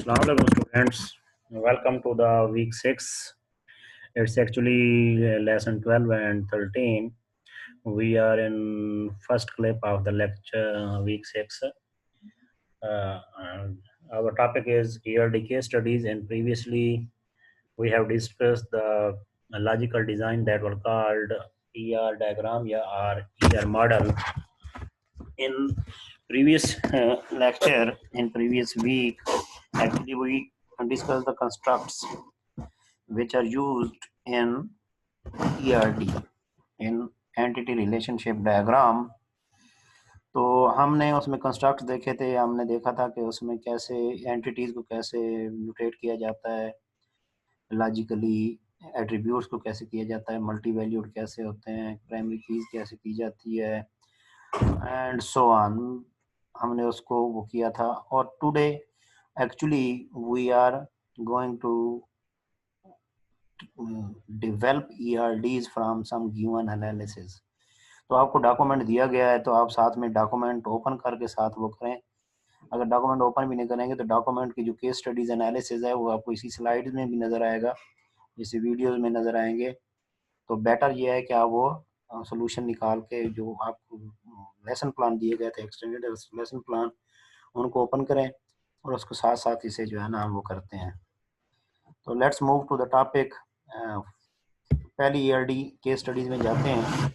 Assalamu alaikum students. Welcome to the week 6. It's actually lesson 12 and 13. We are in first clip of the lecture week 6. And our topic is ERD case studies, and previously we have discussed the logical design that were called ER diagram or ER model. In previous lecture, in previous week, actually we discussed the constructs which are used in ERD, in entity relationship diagram. तो हमने उसमें construct देखे थे, हमने देखा था कि उसमें कैसे एंटिटीज को कैसे म्यूटेट किया जाता है, लॉजिकली एट्रीब्यूट्स को कैसे किया जाता है, मल्टी वैल्यूड कैसे होते हैं, प्राइमरी कीज कैसे की जाती है एंड सो ऑन. हमने उसको वो किया था. और today actually we are going to develop ERDs from some given analysis. तो आपको डॉक्यूमेंट दिया गया है तो आप साथ में डॉक्यूमेंट ओपन करके साथ वो करें. अगर डॉक्यूमेंट ओपन भी नहीं करेंगे तो डॉक्यूमेंट की जो केस स्टडीज एनालिसिस है वो आपको इसी स्लाइड्स में भी नज़र आएगा, इसी वीडियोस में नज़र आएंगे. तो बेटर ये है कि आप वो सोल्यूशन निकाल के जो आपको लेसन प्लान दिए गए थे, एक्सटेंडेड लेसन प्लान, उनको ओपन करें और उसको साथ साथ इसे जो है ना हम वो करते हैं. तो let's move to the topic. पहली ERD केस स्टडीज में जाते हैं.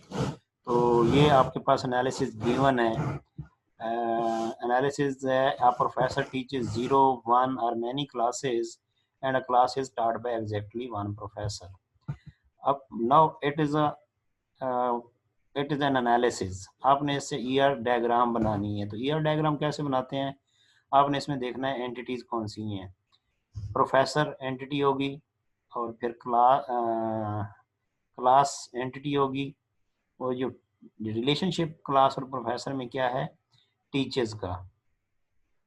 तो ये आपके पास एनालिसिस गिवन है. एनालिसिस है, a professor teaches 0, 1 or many classes and a class is taught by exactly one professor. अब now it is an analysis. आपने इससे ER डायग्राम बनानी है. तो ER डायग्राम कैसे बनाते हैं, आपने इसमें देखना है एंटिटीज कौन सी हैं. प्रोफेसर एंटिटी होगी और फिर क्लास एंटिटी होगी, और जो रिलेशनशिप क्लास और प्रोफेसर में क्या है, टीचर्स का.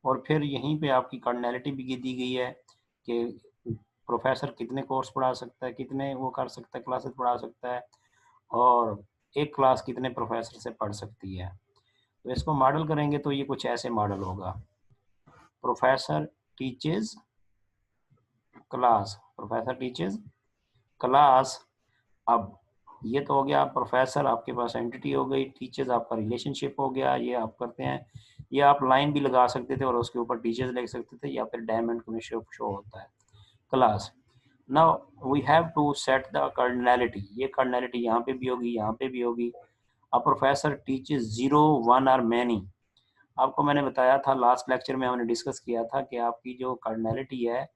और फिर यहीं पे आपकी कार्डिनैलिटी भी दी गई है कि प्रोफेसर कितने कोर्स पढ़ा सकता है, कितने वो कर सकता है, क्लासेस पढ़ा सकता है, और एक क्लास कितने प्रोफेसर से पढ़ सकती है. तो इसको मॉडल करेंगे तो ये कुछ ऐसे मॉडल होगा. Professor teachers class, professor teachers class. अब ये तो हो गया प्रोफेसर, आपके पास एंटिटी हो गई, टीचर्स आपका रिलेशनशिप हो गया. ये आप करते हैं, ये आप लाइन भी लगा सकते थे और उसके ऊपर टीचर्स लिख सकते थे, या फिर डायमंड में शो होता है class. Now we have to set the cardinality. ये कार्डिनैलिटी यहाँ पे भी होगी, यहाँ पे भी होगी. अब प्रोफेसर टीचर्स 0, 1 और मैनी. आपको मैंने बताया था लास्ट लेक्चर में, हमने डिस्कस किया था कि आपकी जो कार्डिनैलिटी है,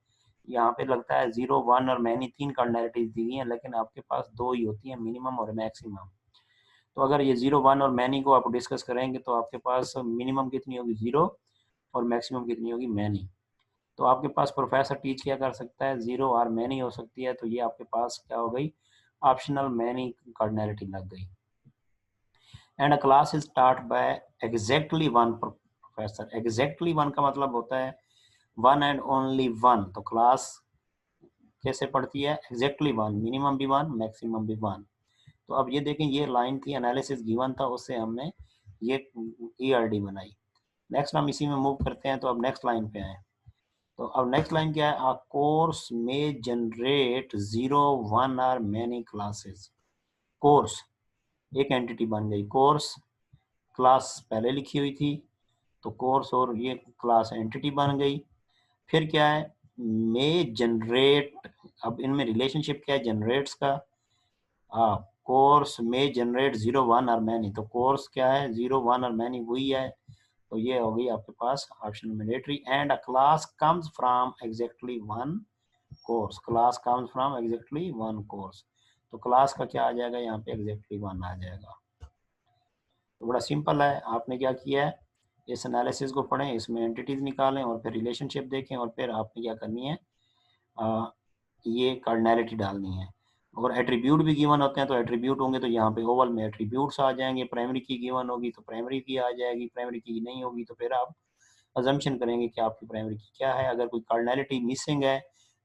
यहाँ पे लगता है 0, 1 और मैनी 3 कार्डिनैलिटीज दी गई हैं, लेकिन आपके पास 2 ही होती हैं, मिनिमम और मैक्सिमम. तो अगर ये 0, 1 और मैनी को आप डिस्कस करेंगे तो आपके पास मिनिमम कितनी होगी, 0, और मैक्सिमम कितनी होगी, मैनी. तो आपके पास प्रोफेसर टीच क्या कर सकता है, 0 और मैनी हो सकती है. तो ये आपके पास क्या हो गई, ऑप्शनल मैनी कार्डिनैलिटी लग गई. And a class is start by exactly one professor. Exactly one का मतलब होता है वन एंड ओनली वन. तो क्लास कैसे पढ़ती है, एग्जैक्टली वन, मिनिमम भी वन, मैक्सिमम भी वन. तो अब ये देखें, ये लाइन थी, एनालिसिस गिवन था, उससे हमने ये ERD बनाई. नेक्स्ट हम इसी में मूव करते हैं. तो अब नेक्स्ट लाइन पे आए. तो अब नेक्स्ट लाइन क्या है, आ कोर्स में जनरेट 0, 1 और मैनी क्लासेस. कोर्स एक एंटिटी बन गई. कोर्स क्लास पहले लिखी हुई थी, तो कोर्स और ये क्लास एंटिटी बन गई. फिर क्या है, में जनरेट. अब इनमें रिलेशनशिप क्या है, जनरेट्स का. कोर्स में जनरेट 0, 1 और मैनी. तो कोर्स क्या है, 0, 1 और मैनी वही है. तो ये हो गई आपके पास option mandatory. And a class comes from exactly one course. Class comes from exactly one course. तो क्लास का क्या आ जाएगा, यहाँ पे एग्जैक्टली वन आ जाएगा. तो बड़ा सिंपल है. आपने क्या किया है, इस एनालिसिस को पढ़ें, इसमें एंटिटीज निकालें और फिर रिलेशनशिप देखें, और फिर आपने क्या करनी है, ये कार्डिनैलिटी डालनी है. और एट्रीब्यूट भी गिवन होते हैं, तो एट्रीब्यूट होंगे तो यहाँ पे ओवल में एट्रीब्यूट्स आ जाएंगे. प्राइमरी की गिवन होगी तो प्राइमरी की आ जाएगी, प्राइमरी की नहीं होगी तो फिर आप अजम्पशन करेंगे कि आपकी प्राइमरी की क्या है. अगर कोई कार्डिनैलिटी मिसिंग है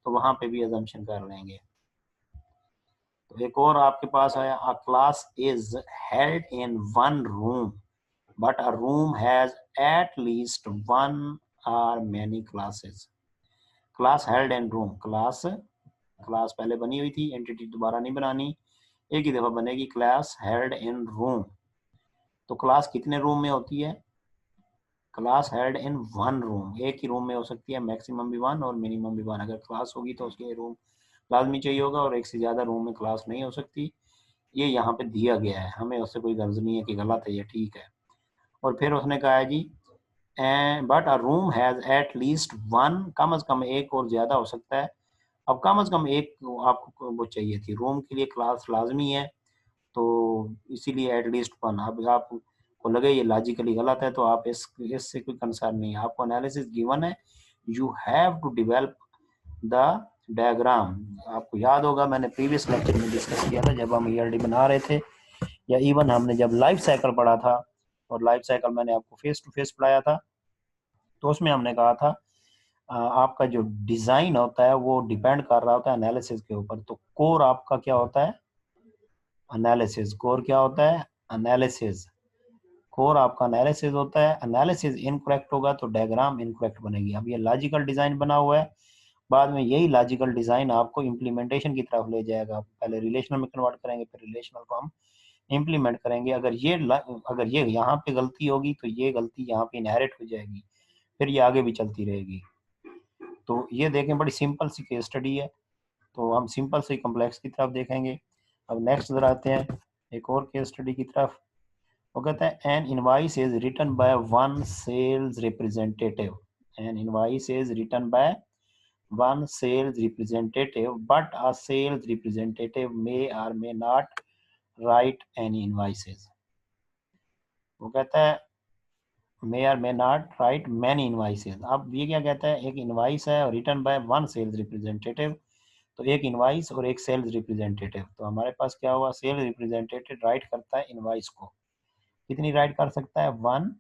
तो वहाँ पे भी अजम्पशन कर लेंगे. तो एक और आपके पास है, अ class is held in one room but a room has at least one or many classes. Class held in room, class पहले बनी हुई थी, एंटिटी दोबारा नहीं बनानी, एक ही दफा बनेगी, क्लास हेल्ड इन रूम। तो क्लास कितने रूम में होती है? Class held in one room, एक ही रूम में हो सकती है, मैक्सिमम भी वन और मिनिमम भी वन। अगर क्लास होगी तो उसके रूम लाजमी चाहिए होगा, और एक से ज़्यादा रूम में क्लास नहीं हो सकती। ये यहाँ पे दिया गया है, हमें उससे कोई गर्ज नहीं है कि गलत है या ठीक है। और फिर उसने कहा है जी, but a room has at least one, कम अज़ कम एक और ज़्यादा हो सकता है। अब कम अज़ कम एक आपको वो चाहिए थी, रूम के लिए क्लास लाजमी है, तो इसीलिए एटलीस्ट वन। अब आपको लगे ये लॉजिकली गलत है तो आप इससे कोई कंसर्न नहीं है, आपको एनालिसिस गिवन है, you have to develop the diagram. आपको याद होगा मैंने प्रीवियस लेक्चर में डिस्कस किया था जब हम ईआरडी बना रहे थे, या इवन हमने जब लाइफ साइकिल पढ़ा था, और लाइफ साइकिल मैंने आपको फेस टू फेस पढ़ाया था, तो उसमें हमने कहा था आपका जो डिज़ाइन होता है वो डिपेंड कर रहा होता है एनालिसिस के ऊपर। तो कोर आपका क्या होता है? एनालिसिस। कोर क्या होता है? एनालिसिस। कोर आपका एनालिसिस होता है। एनालिसिस इनकरेक्ट होगा तो डायग्राम इनकरेक्ट बनेगी। अब ये लॉजिकल डिजाइन बना हुआ है, बाद में यही लॉजिकल डिजाइन आपको इम्प्लीमेंटेशन की तरफ ले जाएगा। पहले रिलेशनल में कन्वर्ट करेंगे, फिर रिलेशनल को हम इम्प्लीमेंट करेंगे। अगर ये यहाँ पे गलती होगी तो ये गलती यहाँ पे इनहेरिट हो जाएगी, फिर ये आगे भी चलती रहेगी। तो ये देखें, बड़ी सिंपल सी केस स्टडी है, तो हम सिंपल से कॉम्प्लेक्स की तरफ देखेंगे। अब नेक्स्ट जरा आते हैं एक और केस स्टडी की तरफ। वो कहता है an invoice is written by one sales representative. An invoice is written by one sales representative but a sales representative may or may not write any invoices. वो कहता है may or may not write many invoices. अब ये क्या कहता है, एक invoice है और written by one sales representative, तो एक इनवाइस और एक सेल्स रिप्रेजेंटेटिव। तो हमारे पास क्या हुआ, सेल्स रिप्रेजेंटेटिव राइट करता है इनवाइस को, कितनी राइट कर सकता है? One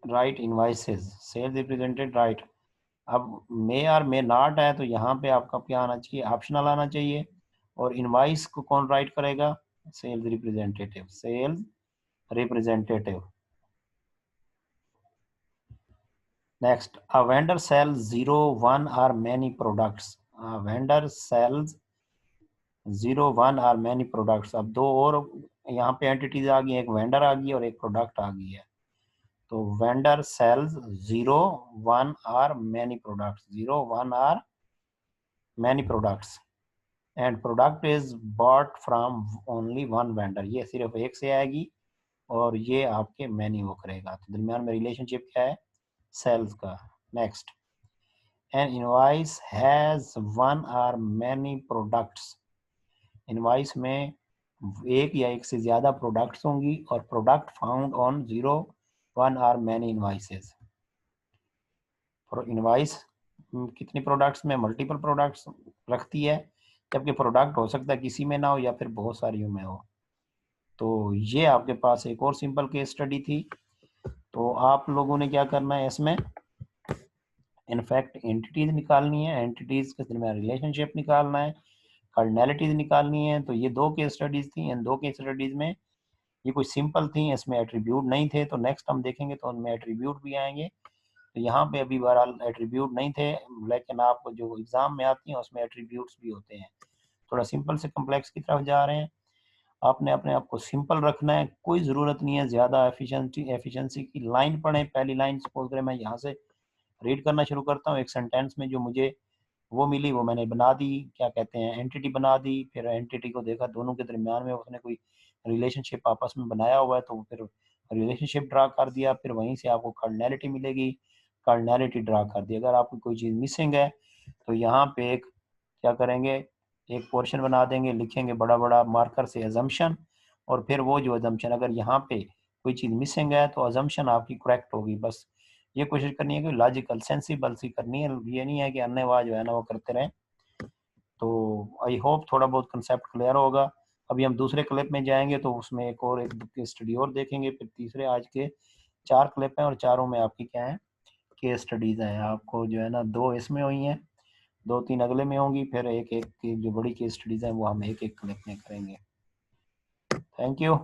write invoices, sales represented write. अब मे और मे नॉट है तो यहाँ पे आपका क्या आना चाहिए? ऑप्शनल आना चाहिए। और इनवाइस को कौन राइट करेगा? Sales representative. Sales representative. Next, a vendor sales 0, 1 और मैनी प्रोडक्ट्स। वेंडर सेल्स 0, 1 और मैनी प्रोडक्ट्स। अब दो और यहाँ पे एंटिटीज आ गई, एक वेंडर आ गई और एक प्रोडक्ट आ गई है। तो वेंडर सेल्स 0, 1 और मैनी प्रोडक्ट्स, 0, 1 और many products, and product is bought from only one vendor. ये सिर्फ एक से आएगी और ये आपके मैनी वो करेगा। तो दरमियान में रिलेशनशिप क्या है? सेल्स का। Next, an invoice has one और मैनी प्रोडक्ट्स। इनवाइस में एक या एक से ज्यादा प्रोडक्ट्स होंगी और प्रोडक्ट फाउंड ऑन 0, 1 और मैनी इनवाइसेस। इनवाइस कितनी प्रोडक्ट्स में? मल्टीपल प्रोडक्ट्स रखती है, जबकि प्रोडक्ट हो सकता है किसी में ना हो या फिर बहुत सारी में हो। तो ये आपके पास एक और सिंपल केस स्टडी थी। तो आप लोगों ने क्या करना है इसमें, इनफैक्ट एंटिटीज निकालनी है, एंटिटीज के दरमियान रिलेशनशिप निकालना है, कार्डिनैलिटीज निकालनी है। तो ये दो केस स्टडीज थी। इन दो केस स्टडीज में ये कुछ सिंपल थी, इसमें एट्रीब्यूट नहीं थे। तो नेक्स्ट हम देखेंगे तो उनमें एट्रीब्यूट भी आएंगे। तो यहाँ पे अभी बहरहाल एट्रीब्यूट नहीं थे, लेकिन आपको जो एग्जाम में आती हैं उसमें एट्रीब्यूट्स भी होते हैं। थोड़ा सिंपल से कम्प्लेक्स की तरफ जा रहे हैं। आपने अपने आप को सिंपल रखना है, कोई ज़रूरत नहीं है ज़्यादा एफिशिएंसी की। लाइन पढ़ें, पहली लाइन सपोज करें मैं यहाँ से रीड करना शुरू करता हूँ, एक सेंटेंस में जो मुझे वो मिली वो मैंने बना दी, क्या कहते हैं, एंटिटी बना दी। फिर एंटिटी को देखा, दोनों के दरमियान में उसने कोई रिलेशनशिप आपस में बनाया हुआ है, तो फिर रिलेशनशिप ड्रा कर दिया। फिर वहीं से आपको कार्डिनैलिटी मिलेगी, कार्डिनैलिटी ड्रा कर दी। अगर आपको कोई चीज़ मिसिंग है तो यहाँ पे एक क्या करेंगे, एक पोर्शन बना देंगे, लिखेंगे बड़ा बड़ा मार्कर से अजम्पशन, और फिर वो जो अजम्पशन, अगर यहाँ पे कोई चीज़ मिसिंग है तो अजम्पशन आपकी करेक्ट होगी। बस ये कोशिश करनी है कि लॉजिकल सेंसिबल सी करनी है, ये नहीं है कि अन्यवाद जो है ना वो करते रहें। तो आई होप थोड़ा बहुत कंसेप्ट क्लियर होगा। अभी हम दूसरे क्लिप में जाएंगे तो उसमें एक स्टडी और देखेंगे। फिर तीसरे, आज के 4 क्लिप हैं और चारों में आपकी क्या है, केस स्टडीज हैं। आपको जो है ना 2 इसमें हुई हैं, 2-3 अगले में होंगी, फिर एक एक की जो बड़ी केस स्टडीज हैं वो हम एक एक क्लिप में करेंगे। Thank you.